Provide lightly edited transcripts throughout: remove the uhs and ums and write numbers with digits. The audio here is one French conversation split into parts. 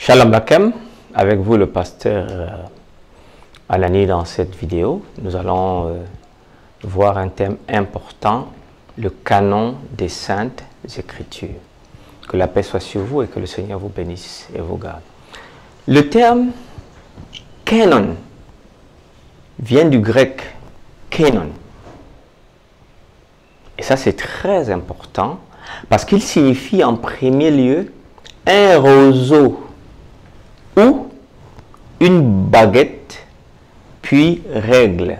Shalom Lakem, avec vous le pasteur Alani. Dans cette vidéo, nous allons voir un thème important, le canon des Saintes Écritures. Que la paix soit sur vous et que le Seigneur vous bénisse et vous garde. Le terme canon vient du grec canon. Et ça c'est très important parce qu'il signifie en premier lieu un roseau ou une baguette, puis règle.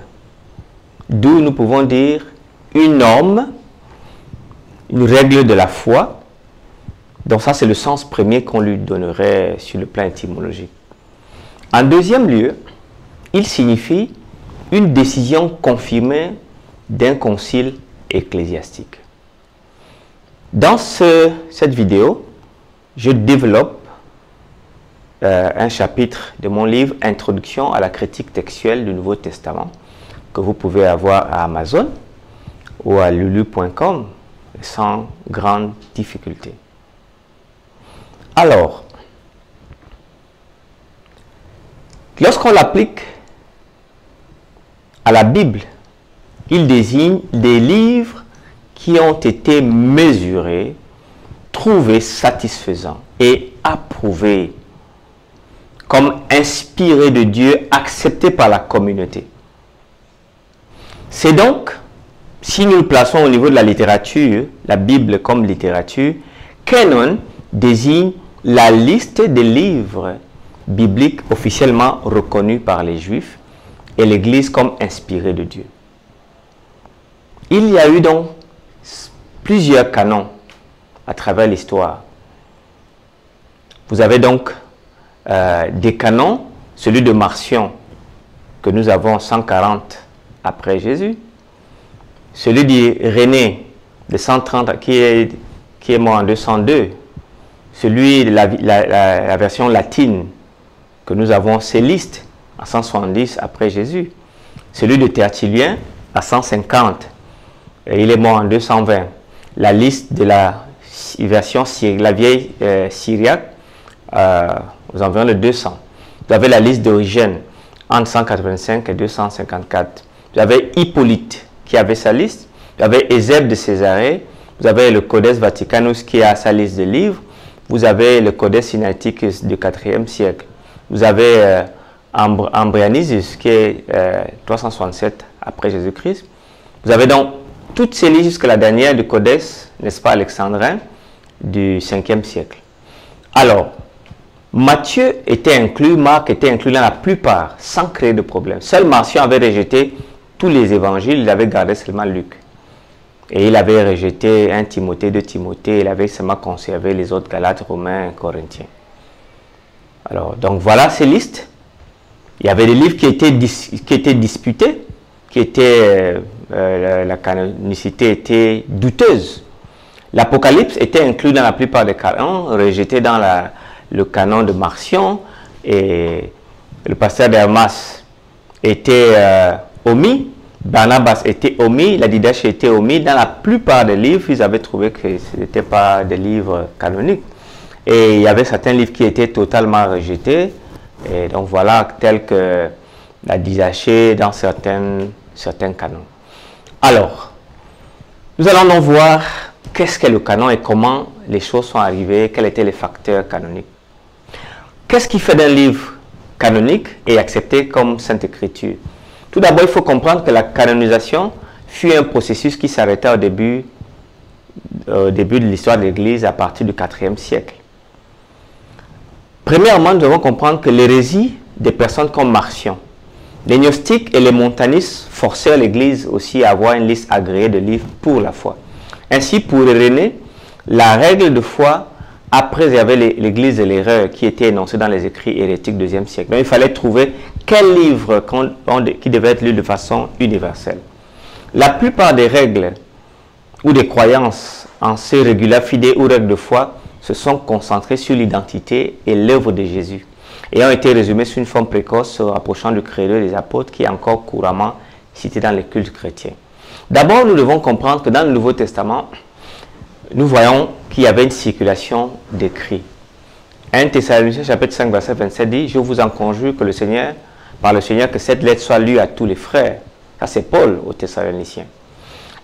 D'où nous pouvons dire une norme, une règle de la foi. Donc ça c'est le sens premier qu'on lui donnerait sur le plan étymologique. En deuxième lieu, il signifie une décision confirmée d'un concile ecclésiastique. Dans cette vidéo, je développe un chapitre de mon livre « Introduction à la critique textuelle du Nouveau Testament » que vous pouvez avoir à Amazon ou à lulu.com sans grande difficulté. Alors, lorsqu'on l'applique à la Bible, il désigne des livres qui ont été mesurés, trouvés satisfaisants et approuvés comme inspirés de Dieu, acceptés par la communauté. C'est donc, si nous le plaçons au niveau de la littérature, la Bible comme littérature, canon désigne la liste des livres bibliques officiellement reconnus par les Juifs et l'Église comme inspirés de Dieu. Il y a eu donc plusieurs canons à travers l'histoire. Vous avez donc des canons, celui de Marcion que nous avons 140 après Jésus, celui d'Irénée de 130 qui est mort en 202, celui de la version latine que nous avons Céliste à 170 après Jésus, celui de Tertullien à 150, et il est mort en 220, la liste de la version la vieille syriaque aux environs de 200. Vous avez la liste d'Origène entre 185 et 254. Vous avez Hippolyte qui avait sa liste. Vous avez Eusèbe de Césarée. Vous avez le Codex Vaticanus qui a sa liste de livres. Vous avez le Codex Sinaiticus du 4e siècle. Vous avez Ambrianus qui est 367 après Jésus-Christ. Vous avez donc toutes ces listes jusqu'à la dernière du Codex, n'est-ce pas, alexandrin du 5e siècle. Alors, Matthieu était inclus, Marc était inclus dans la plupart, sans créer de problème. Seul Marcion avait rejeté tous les évangiles, il avait gardé seulement Luc. Et il avait rejeté 1 Timothée, 2 Timothée, il avait seulement conservé les autres Galates, Romains, Corinthiens. Alors, donc voilà ces listes. Il y avait des livres qui étaient disputés, la canonicité était douteuse. L'Apocalypse était inclus dans la plupart des canons, rejeté dans le canon de Marcion, et le pasteur d'Hermas était omis, Barnabas était omis, la Didache était omis. Dans la plupart des livres, ils avaient trouvé que ce n'était pas des livres canoniques. Et il y avait certains livres qui étaient totalement rejetés. Et donc voilà, tels que la Didache dans certains canons. Alors, nous allons donc voir qu'est-ce qu'est le canon et comment les choses sont arrivées, quels étaient les facteurs canoniques. Qu'est-ce qui fait d'un livre canonique et accepté comme Sainte Écriture? Tout d'abord, il faut comprendre que la canonisation fut un processus qui s'arrêta au début de l'histoire de l'Église à partir du 4e siècle. Premièrement, nous devons comprendre que l'hérésie des personnes comme Marcion, les gnostiques et les montanistes forcèrent l'Église aussi à avoir une liste agréée de livres pour la foi. Ainsi, pour Irénée, la règle de foi a préservé l'Église de l'erreur qui était énoncée dans les écrits hérétiques du 2e siècle. Donc, il fallait trouver quel livre qui devait être lu de façon universelle. La plupart des règles ou des croyances en ces régula fidei ou règles de foi se sont concentrées sur l'identité et l'œuvre de Jésus et ont été résumées sous une forme précoce se rapprochant du credo des apôtres qui est encore couramment cité dans les cultes chrétiens. D'abord, nous devons comprendre que dans le Nouveau Testament, nous voyons qu'il y avait une circulation d'écrits. 1 Thessaloniciens chapitre 5 verset 27 dit, je vous en conjure que le Seigneur, par le Seigneur, que cette lettre soit lue à tous les frères. Ça c'est Paul aux Thessaloniciens.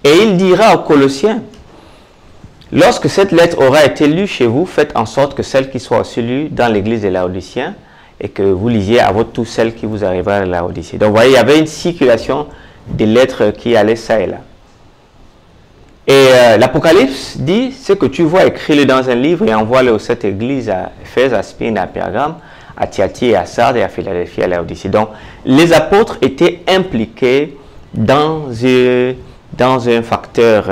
Et il dira aux Colossiens, lorsque cette lettre aura été lue chez vous, faites en sorte que celle qui soit aussi lue dans l'église des Laodiciens et que vous lisiez à votre tour celle qui vous arrivera à Laodicée. Donc vous voyez, il y avait une circulation des lettres qui allaient ça et là. Et l'Apocalypse dit, ce que tu vois, écris-le dans un livre et envoie-le aux 7 églises à Éphèse, à Spirne, à Pergame, à Thyatire, à Sardes et à Philadelphie, à Laodicée. Donc les apôtres étaient impliqués dans un facteur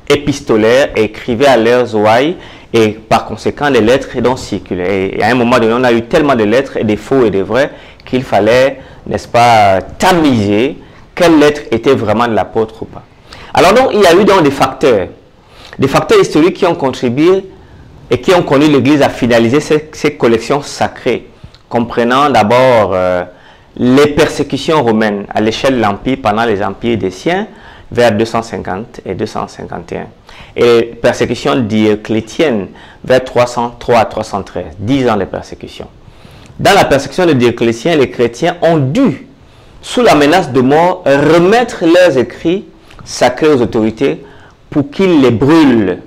épistolaire, et écrivaient à leurs oreilles, et par conséquent les lettres donc circulaient. Et à un moment donné, on a eu tellement de lettres, et des faux et des vrais, qu'il fallait, n'est-ce pas, tamiser quelle lettre était vraiment de l'apôtre ou pas. Alors donc, il y a eu donc des facteurs historiques qui ont contribué et qui ont conduit l'Église à finaliser ces collections sacrées, comprenant d'abord les persécutions romaines à l'échelle de l'Empire pendant les empires des siens, vers 250 et 251. Et persécution dioclétienne vers 303 à 313, 10 ans de persécution. Dans la persécution de Dioclétien, les chrétiens ont dû, sous la menace de mort, remettre leurs écrits sacrés aux autorités pour qu'ils les brûlent,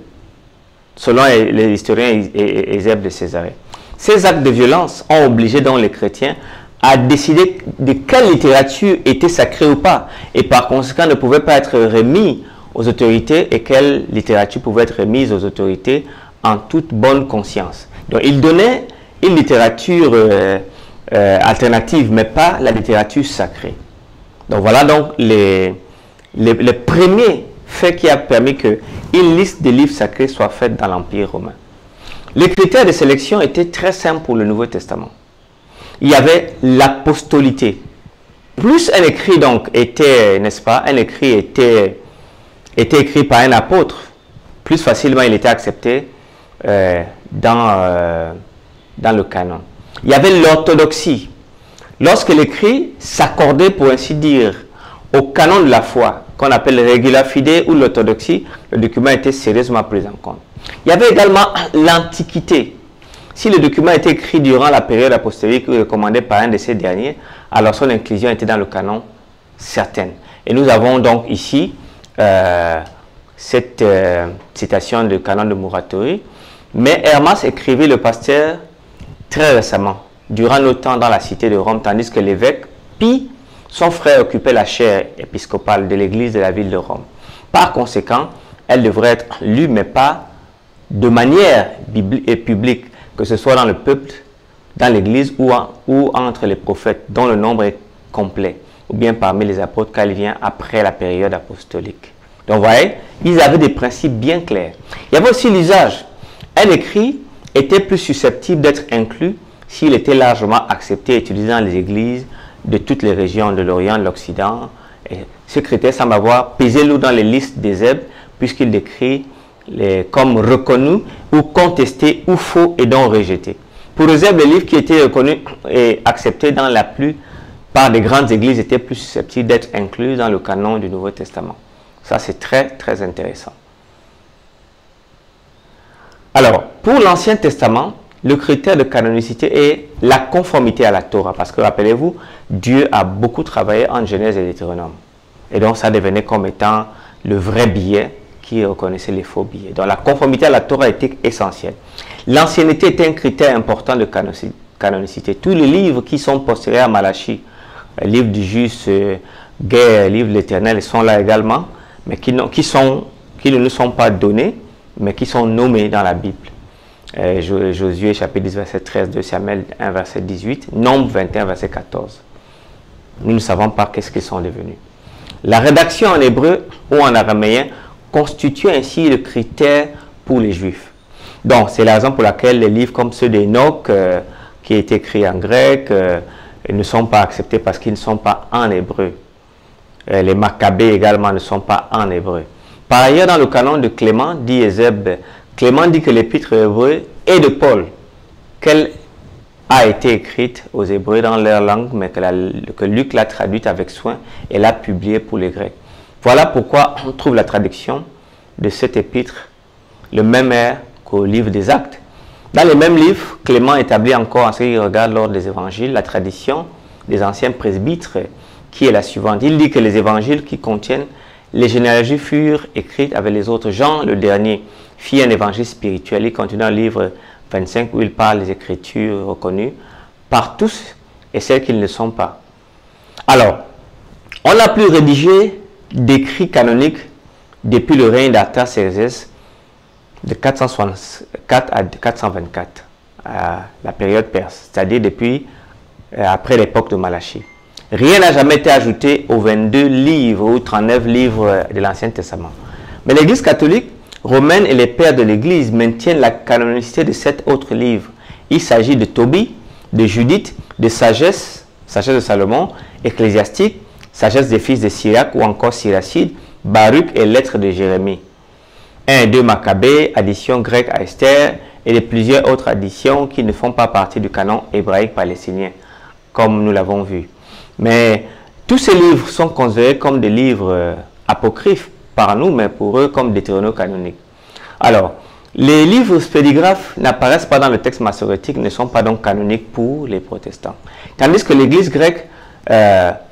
selon les historiens Eusèbe de Césarée. Ces actes de violence ont obligé donc les chrétiens à décider de quelle littérature était sacrée ou pas, et par conséquent ne pouvait pas être remis aux autorités, et quelle littérature pouvait être remise aux autorités en toute bonne conscience. Donc il donnait une littérature alternative, mais pas la littérature sacrée. Donc voilà donc les premiers faits qui a permis qu'une liste des livres sacrés soit faite dans l'Empire romain. Les critères de sélection étaient très simples pour le Nouveau Testament. Il y avait l'apostolité. Plus un écrit donc était, n'est-ce pas, un écrit était écrit par un apôtre, plus facilement il était accepté dans le canon. Il y avait l'orthodoxie. Lorsque l'écrit s'accordait, pour ainsi dire, au canon de la foi, qu'on appelle le regula fide ou l'orthodoxie, le document était sérieusement pris en compte. Il y avait également l'Antiquité. Si le document était écrit durant la période apostolique ou recommandé par un de ces derniers, alors son inclusion était dans le canon certaine. Et nous avons donc ici cette citation du canon de Muratori. Mais Hermas écrivit le pasteur très récemment, durant nos temps dans la cité de Rome, tandis que l'évêque Pie, son frère, occupait la chaire épiscopale de l'église de la ville de Rome. Par conséquent, elle devrait être lue, mais pas de manière publique, que ce soit dans le peuple, dans l'église ou entre les prophètes, dont le nombre est complet, ou bien parmi les apôtres, car il vient après la période apostolique. Donc, vous voyez, ils avaient des principes bien clairs. Il y avait aussi l'usage. Un écrit était plus susceptible d'être inclus s'il était largement accepté et utilisé dans les églises de toutes les régions de l'Orient, de l'Occident. Ce critère semble avoir pesé lourd dans les listes d'Eusèbe, puisqu'il décrit comme reconnus ou contestés ou faux et donc rejetés. Pour Eusèbe, les livres qui étaient reconnus et acceptés dans la plupart des grandes églises étaient plus susceptibles d'être inclus dans le canon du Nouveau Testament. Ça, c'est très, très intéressant. Alors, pour l'Ancien Testament, le critère de canonicité est la conformité à la Torah. Parce que, rappelez-vous, Dieu a beaucoup travaillé en Genèse et Deutéronome. Et donc, ça devenait comme étant le vrai billet qui reconnaissait les faux billets. Donc, la conformité à la Torah était essentielle. L'ancienneté est un critère important de canonicité. Tous les livres qui sont postérieurs à Malachie, le livre du juste, Guerre, le livre de l'Éternel, sont là également, mais qui ne nous sont pas donnés, mais qui sont nommés dans la Bible. Josué chapitre 10 verset 13, 2 Samuel 1 verset 18, Nombre 21 verset 14. Nous ne savons pas qu'est-ce qu'ils sont devenus. La rédaction en hébreu ou en araméen constitue ainsi le critère pour les Juifs. Donc c'est la raison pour laquelle les livres comme ceux d'Enoch, qui est écrit en grec, ne sont pas acceptés parce qu'ils ne sont pas en hébreu. Les Maccabées également ne sont pas en hébreu. Par ailleurs, dans le canon de Clément, dit Eusèbe, Clément dit que l'épître hébreu est de Paul, qu'elle a été écrite aux Hébreux dans leur langue, mais que Luc l'a traduite avec soin et l'a publiée pour les Grecs. Voilà pourquoi on trouve la traduction de cet épître le même air qu'au livre des Actes. Dans les mêmes livres, Clément établit encore en ce qui regarde l'ordre des évangiles, la tradition des anciens presbytres, qui est la suivante. Il dit que les évangiles qui contiennent les généalogies furent écrites avec les autres. Jean, le dernier, fit un évangile spirituel. Il continue dans le livre 25 où il parle des écritures reconnues par tous et celles qui ne le sont pas. Alors, on n'a plus rédigé d'écrits canoniques depuis le règne d'Artaxerxès de 464 à 424, la période perse, c'est-à-dire depuis après l'époque de Malachie. Rien n'a jamais été ajouté aux 22 livres ou 39 livres de l'Ancien Testament. Mais l'Église catholique romaine et les pères de l'Église maintiennent la canonicité de 7 autres livres. Il s'agit de Tobie, de Judith, de Sagesse, Sagesse de Salomon, Ecclésiastique, Sagesse des fils de Sirac ou encore Siracide, Baruch et Lettres de Jérémie. 1 et 2 Maccabée, addition grecque à Esther et de plusieurs autres additions qui ne font pas partie du canon hébraïque palestinien, comme nous l'avons vu. Mais tous ces livres sont considérés comme des livres apocryphes par nous, mais pour eux comme deutérocanoniques. Alors, les livres spédigraphes n'apparaissent pas dans le texte massorétique, ne sont pas donc canoniques pour les protestants. Tandis que l'Église grecque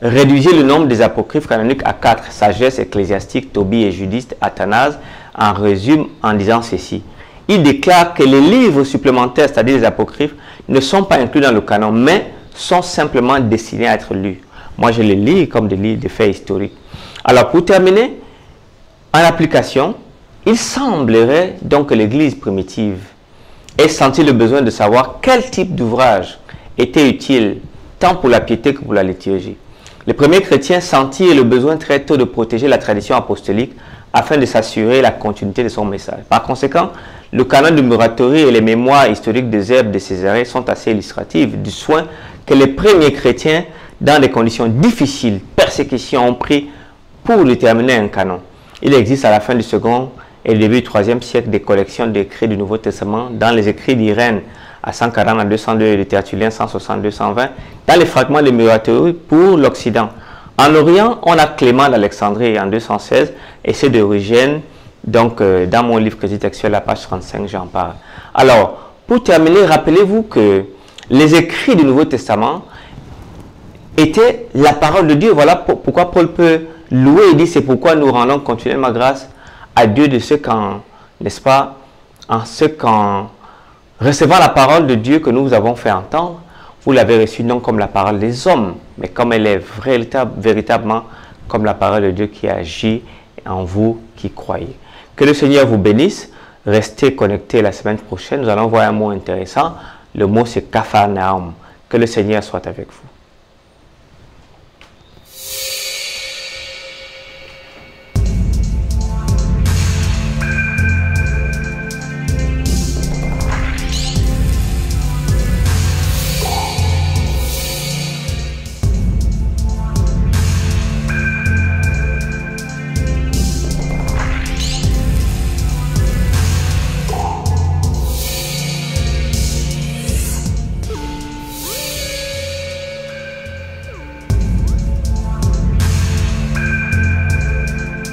réduisait le nombre des apocryphes canoniques à 4, Sagesse, Ecclésiastique, Tobie et Judith, Athanase, en résume en disant ceci. Il déclare que les livres supplémentaires, c'est-à-dire les apocryphes, ne sont pas inclus dans le canon, mais sont simplement destinés à être lus. Moi, je les lis comme des livres de faits historiques. Alors, pour terminer, en application, il semblerait donc que l'Église primitive ait senti le besoin de savoir quel type d'ouvrage était utile, tant pour la piété que pour la liturgie. Les premiers chrétiens sentirent le besoin très tôt de protéger la tradition apostolique afin de s'assurer la continuité de son message. Par conséquent, le canon de Muratori et les mémoires historiques des Herbes de Césarée sont assez illustratifs du soin que les premiers chrétiens, dans des conditions difficiles, persécutions, ont pris pour déterminer un canon. Il existe à la fin du second et le début du IIIe siècle des collections d'écrits du Nouveau Testament dans les écrits d'Irène à 140 à 202 et de Tertullien 160-220, dans les fragments de Muratori pour l'Occident. En Orient, on a Clément d'Alexandrie en 216 et c'est d'origine, donc dans mon livre Crédit textuel, la page 35, j'en parle. Alors, pour terminer, rappelez-vous que les écrits du Nouveau Testament étaient la parole de Dieu. Voilà pourquoi Paul peut louer et dire c'est pourquoi nous rendons continuellement grâce à Dieu de ce qu'en, n'est-ce pas, en ce qu'en recevant la parole de Dieu que nous vous avons fait entendre, vous l'avez reçue non comme la parole des hommes, mais comme elle est véritablement comme la parole de Dieu qui agit en vous qui croyez. Que le Seigneur vous bénisse. Restez connectés la semaine prochaine. Nous allons voir un mot intéressant. Le mot c'est Capharnaüm. Que le Seigneur soit avec vous.